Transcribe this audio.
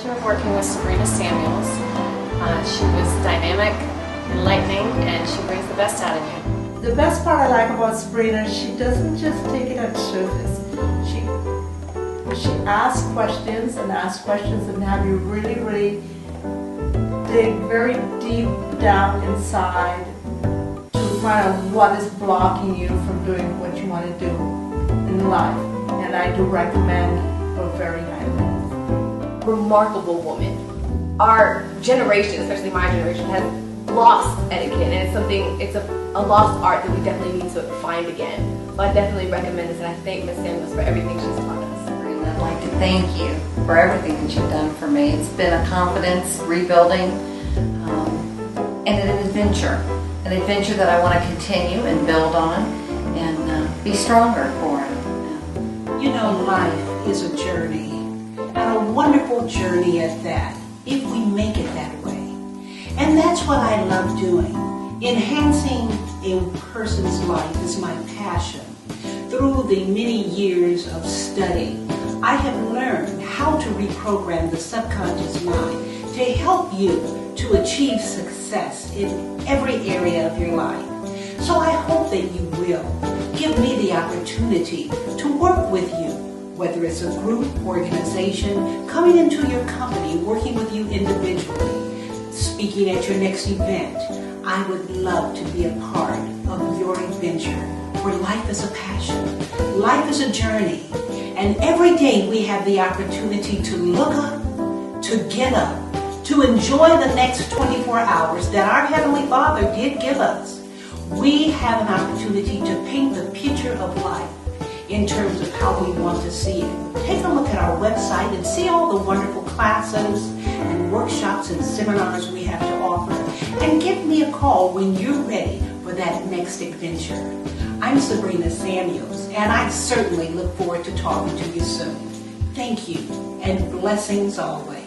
pleasure of working with Sabrina Samuels. She was dynamic, enlightening, and she brings the best out of you. The best part I like about Sabrina, she doesn't just take it on surface. She asks questions and have you really dig very deep down inside to find out what is blocking you from doing what you want to do in life. And I do recommend her very highly. Remarkable woman. Our generation, especially my generation, has lost etiquette, and it's a lost art that we definitely need to find again. So I definitely recommend this, and I thank Ms. Samuels for everything she's taught us. I'd like to thank you for everything that you've done for me. It's been a confidence rebuilding and an adventure that I want to continue and build on and be stronger for it. You know, life is a journey, and a wonderful journey at that, if we make it that way. And that's what I love doing. Enhancing a person's life is my passion. Through the many years of study, I have learned how to reprogram the subconscious mind to help you to achieve success in every area of your life. So I hope that you will give me the opportunity to work with you, whether it's a group, organization, coming into your company, working with you individually, speaking at your next event. I would love to be a part of your adventure, where life is a passion, life is a journey, and every day we have the opportunity to look up, to get up, to enjoy the next 24 hours that our Heavenly Father did give us. We have an opportunity to paint the picture of life in terms of how we want to see it. Take a look at our website and see all the wonderful classes and workshops and seminars we have to offer. And give me a call when you're ready for that next adventure. I'm Sabrina Samuels, and I certainly look forward to talking to you soon. Thank you, and blessings always.